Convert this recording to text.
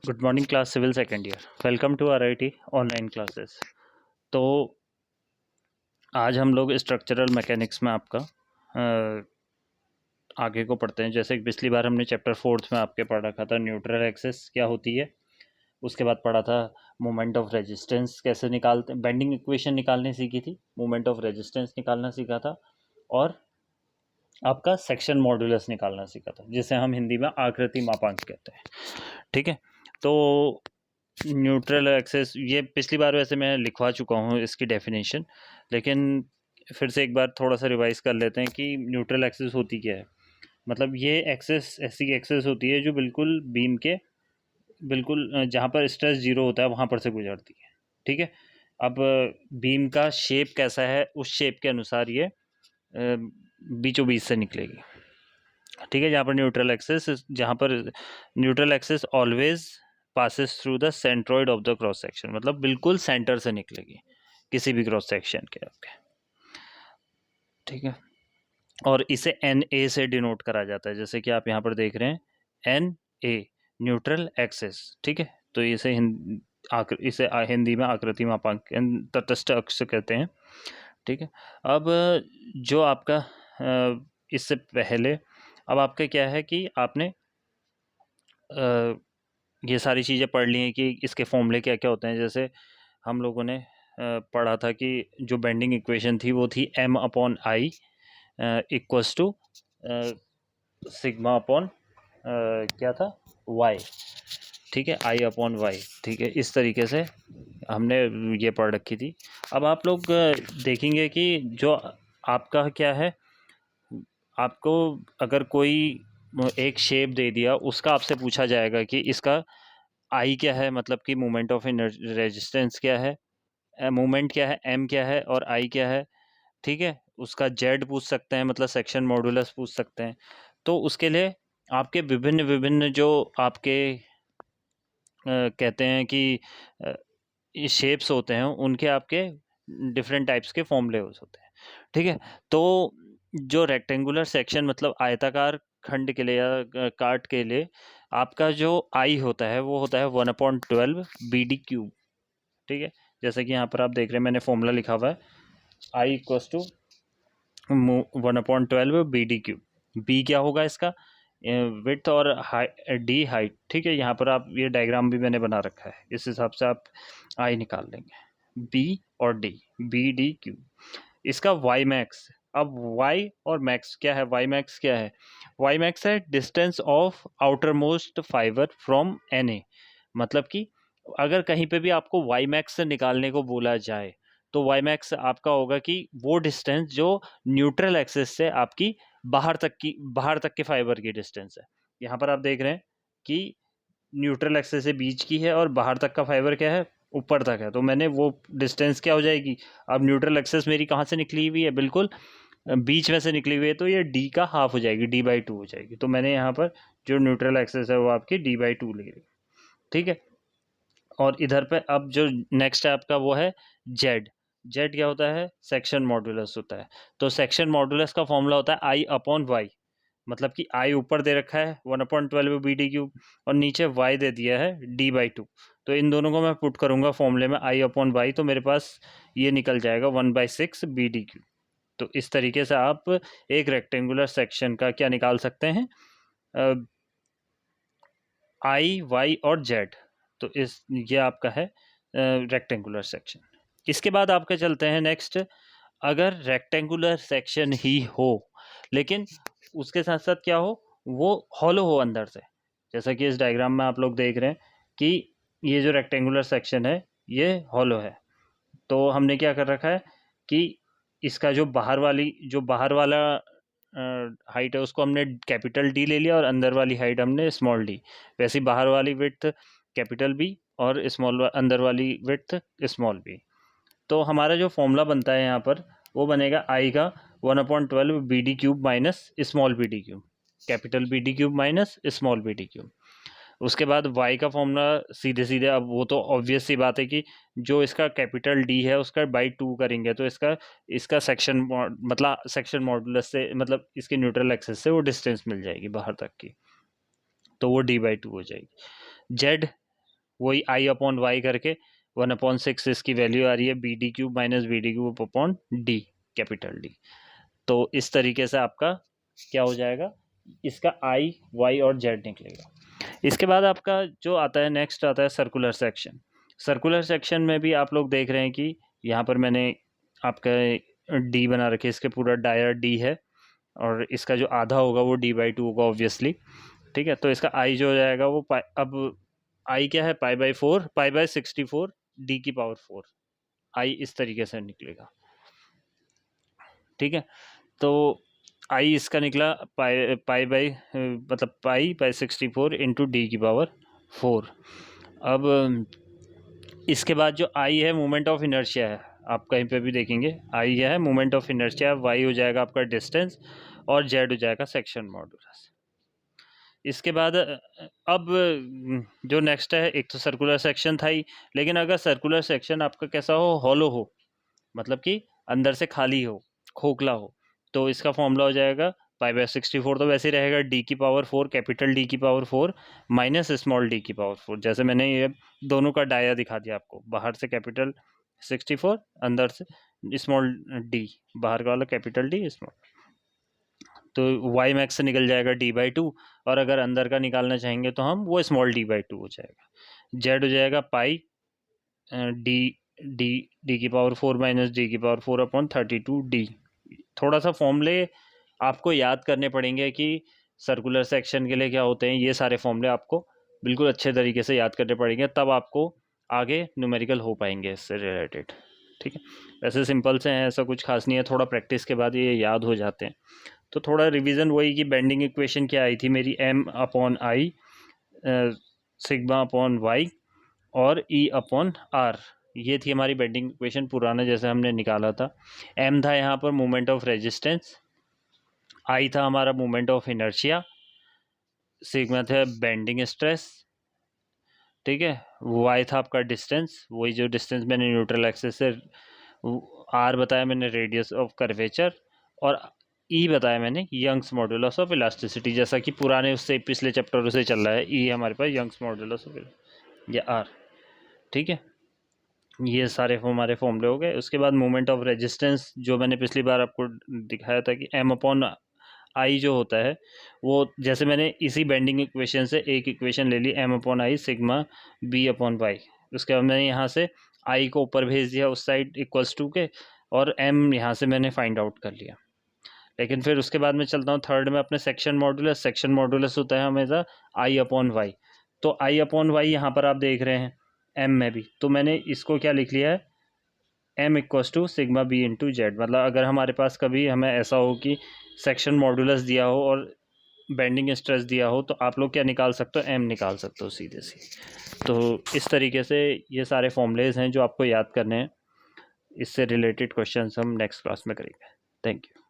Good morning class civil second year. Welcome to RIT online classes. तो आज हम लोग स्ट्रक्चरल मैकेनिक्स में आपका आगे को पढ़ते हैं। जैसे कि पिछली बार हमने चैप्टर 4 में आपके पढ़ रखा था न्यूट्रल एक्सिस क्या होती है। उसके बाद पढ़ा था मोमेंट ऑफ रेजिस्टेंस कैसे निकालते, बेंडिंग इक्वेशन निकालनी सीखी थी, मोमेंट ऑफ रेजिस्टेंस निकालना सीखा था, और आपका सेक्शन मॉड्यूलस निकालना सीखा था, जिसे हम हिंदी में आकृति मापांक कहते हैं। ठीक है, तो न्यूट्रल एक्सेस ये पिछली बार वैसे मैं लिखवा चुका हूँ इसकी डेफिनेशन, लेकिन फिर से एक बार थोड़ा सा रिवाइज कर लेते हैं कि न्यूट्रल एक्सेस होती क्या है। मतलब ये एक्सेस ऐसी एक्सेस होती है जो बिल्कुल बीम के बिल्कुल जहाँ पर स्ट्रेस जीरो होता है वहाँ पर से गुजरती है। ठीक है, अब बीम का शेप कैसा है उस शेप के अनुसार ये बीचों बीच से निकलेगी। ठीक है, जहाँ पर neutral axis always passes through the centroid of the cross section, मतलब बिल्कुल सेंटर से निकलेगी किसी भी क्रॉस सेक्शन के आपके। ठीक है, और इसे एन ए से डिनोट करा जाता है, जैसे कि आप यहाँ पर देख रहे हैं एन ए न्यूट्रल एक्सेस। ठीक है, तो इसे हिंदी में आकृति मापांक तटस्थ अक्ष कहते हैं। ठीक है, अब जो आपका इससे पहले अब आपका क्या है कि आपने ये सारी चीज़ें पढ़ ली हैं कि इसके फॉर्मूले क्या क्या होते हैं। जैसे हम लोगों ने पढ़ा था कि जो बेंडिंग इक्वेशन थी वो थी m upon I equals to sigma upon क्या था y। ठीक है, i अपॉन वाई। ठीक है, इस तरीके से हमने ये पढ़ रखी थी। अब आप लोग देखेंगे कि जो आपका क्या है, आपको अगर कोई एक शेप दे दिया, उसका आपसे पूछा जाएगा कि इसका आई क्या है, मतलब कि मोमेंट ऑफ रेजिस्टेंस क्या है, मोमेंट क्या है, एम क्या है और आई क्या है। ठीक है, उसका जेड पूछ सकते हैं, मतलब सेक्शन मॉडुलस पूछ सकते हैं। तो उसके लिए आपके विभिन्न विभिन्न जो आपके कहते हैं कि शेप्स होते हैं, उनके आपके डिफरेंट टाइप्स के फॉर्मूले होते हैं। ठीक है, तो जो रेक्टेंगुलर सेक्शन मतलब आयताकार खंड के लिए या काट के लिए आपका जो आई होता है वो होता है 1/12 BD³ ठीक है, जैसे कि यहाँ पर आप देख रहे हैं मैंने फॉर्मूला लिखा हुआ है आई इक्वल्स टू 1/12 BD³। बी क्या होगा इसका, विड्थ और डी हाइट। ठीक है, यहाँ पर आप ये डायग्राम भी मैंने बना रखा है, इस हिसाब से आप आई निकाल लेंगे, बी और डी, BD³ इसका वाई मैक्स। अब वाई और मैक्स क्या है, वाई मैक्स क्या है, वाई मैक्स है distance of outer most fibre from NA। मतलब कि अगर कहीं पे भी आपको वाई मैक्स से निकालने को बोला जाए तो वाई मैक्स आपका होगा कि वो डिस्टेंस जो न्यूट्रल एक्सिस से आपकी बाहर तक के फाइबर की डिस्टेंस है। यहाँ पर आप देख रहे हैं कि न्यूट्रल एक्सिस से बीच की है और बाहर तक का फाइबर क्या है, ऊपर तक है, तो मैंने वो डिस्टेंस क्या हो जाएगी। अब न्यूट्रल एक्सिस मेरी कहाँ से निकली हुई है, बिल्कुल बीच में से निकली हुई है, तो ये d का हाफ हो जाएगी, d/2 हो जाएगी। तो मैंने यहाँ पर जो न्यूट्रल एक्सिस है वो आपकी d/2 ले ली। ठीक है, और इधर पे अब जो नेक्स्ट है आपका वो है जेड। जेड क्या होता है, सेक्शन मॉडुलस होता है। तो सेक्शन मॉडुलस का फॉर्मूला होता है आई अपॉन वाई, मतलब कि आई ऊपर दे रखा है 1/12 BD³ और नीचे वाई दे दिया है d/2। तो इन दोनों को मैं पुट करूंगा फॉर्मूले में आई अपॉन वाई, तो मेरे पास ये निकल जाएगा 1/6 BD³। तो इस तरीके से आप एक रेक्टेंगुलर सेक्शन का क्या निकाल सकते हैं, आई वाई और जेड। तो ये आपका है रेक्टेंगुलर सेक्शन। इसके बाद आपका चलते हैं नेक्स्ट, अगर रेक्टेंगुलर सेक्शन ही हो लेकिन उसके साथ साथ क्या हो, वो हॉलो हो अंदर से, जैसा कि इस डायग्राम में आप लोग देख रहे हैं कि ये जो रेक्टेंगुलर सेक्शन है ये हॉलो है। तो हमने क्या कर रखा है कि इसका जो बाहर वाला हाइट है उसको हमने कैपिटल डी ले लिया और अंदर वाली हाइट हमने स्मॉल डी। वैसे बाहर वाली विड्थ कैपिटल बी और अंदर वाली विड्थ स्मॉल बी। तो हमारा जो फॉर्मूला बनता है यहाँ पर वो बनेगा आई का 1/12 BD³ minus small BD³, capital BD³ minus small BD³। उसके बाद y का फॉर्मूला सीधे सीधे, अब वो तो ऑब्वियस सी बात है कि जो इसका कैपिटल D है उसका बाई 2 करेंगे तो इसका सेक्शन मॉडुलस से मतलब इसके न्यूट्रल एक्सिस से वो डिस्टेंस मिल जाएगी बाहर तक की, तो वो d/2 हो जाएगी। z वही आई अपॉन वाई करके 1/6 इसकी वैल्यू आ रही है b d cube minus b d cube upon D, capital D. तो इस तरीके से आपका क्या हो जाएगा, इसका आई वाई और जेड निकलेगा। इसके बाद आपका जो आता है नेक्स्ट आता है सर्कुलर सेक्शन। सर्कुलर सेक्शन में भी आप लोग देख रहे हैं कि यहाँ पर मैंने आपका डी बना रखे, इसके पूरा डायर डी है और इसका जो आधा होगा वो d/2 होगा ऑब्वियसली, ठीक है। तो इसका आई जो हो जाएगा वो अब आई क्या है, π/4 π/64 d⁴ आई इस तरीके से निकलेगा, ठीक है। तो आई इसका निकला मतलब π/64 इंटू d⁴। अब इसके बाद जो आई है मोमेंट ऑफ इनर्शिया है, आप कहीं पे भी देखेंगे आई है मोमेंट ऑफ इनर्शिया, वाई हो जाएगा आपका डिस्टेंस और जेड हो जाएगा सेक्शन मॉडुलस। इसके बाद अब जो नेक्स्ट है, एक तो सर्कुलर सेक्शन था ही, लेकिन अगर सर्कुलर सेक्शन आपका कैसा हो, हॉलो हो, मतलब कि अंदर से खाली हो, खोखला हो, तो इसका फॉर्मूला हो जाएगा π/64 तो वैसे ही रहेगा d⁴ capital d⁴ minus small d⁴। जैसे मैंने ये दोनों का डाया दिखा दिया आपको, बाहर से कैपिटल 64, अंदर से स्मॉल डी, बाहर का वाला कैपिटल डी स्मॉल। तो वाई मैक्स से निकल जाएगा d/2 और अगर अंदर का निकालना चाहेंगे तो हम वो स्मॉल d/2 हो जाएगा। जेड हो जाएगा पाई d⁴ minus d⁴ upon 32d। थोड़ा सा फॉर्मूले आपको याद करने पड़ेंगे कि सर्कुलर सेक्शन के लिए क्या होते हैं, ये सारे फॉर्मूले आपको बिल्कुल अच्छे तरीके से याद करने पड़ेंगे, तब आपको आगे न्यूमेरिकल हो पाएंगे इससे रिलेटेड, ठीक है। वैसे सिंपल से हैं, ऐसा कुछ खास नहीं है, थोड़ा प्रैक्टिस के बाद ये याद हो जाते हैं। तो थोड़ा रिवीजन वही कि बेंडिंग इक्वेशन क्या आई थी मेरी, m/i सिग्मा अपॉन वाई और E/r, ये थी हमारी बेंडिंग इक्वेशन पुराना जैसे हमने निकाला था। m था यहाँ पर मोमेंट ऑफ रेजिस्टेंस, I था हमारा मोमेंट ऑफ इनर्शिया, सिग्मा था बेंडिंग स्ट्रेस, ठीक है। y था आपका डिस्टेंस, वही जो डिस्टेंस मैंने न्यूट्रल एक्सिस से, r बताया मैंने रेडियस ऑफ कर्वेचर, और E बताया मैंने यंग्स मॉडुलस ऑफ इलास्टिसिटी, जैसा कि पुराने उससे पिछले चैप्टरों से चल रहा है। E हमारे पास यंग्स मॉडुलस ऑफ या R, ठीक है। ये सारे हमारे फॉर्मूले हो गए। उसके बाद मोमेंट ऑफ रेजिस्टेंस जो मैंने पिछली बार आपको दिखाया था कि m/i जो होता है वो, जैसे मैंने इसी बेंडिंग इक्वेशन से एक इक्वेशन ले ली m/i सिग्मा b/y, उसके बाद मैंने यहाँ से i को ऊपर भेज दिया उस साइड इक्वल्स टू के, और m यहाँ से मैंने फाइंड आउट कर लिया। लेकिन फिर उसके बाद मैं चलता हूँ थर्ड में अपने सेक्शन मॉडुलस। सेक्शन मॉडुलस होता है हमेशा i/y, तो i/y यहाँ पर आप देख रहे हैं m में भी, तो मैंने इसको क्या लिख लिया है, m = sigma b into Z. मतलब अगर हमारे पास कभी हमें ऐसा हो कि सेक्शन मॉडुलस दिया हो और बेंडिंग स्ट्रेस दिया हो, तो आप लोग क्या निकाल सकते हो, m निकाल सकते हो सीधे सीधे। तो इस तरीके से ये सारे फॉर्मूलेज हैं जो आपको याद करने हैं। इससे रिलेटेड क्वेश्चंस हम नेक्स्ट क्लास में करेंगे। Thank you.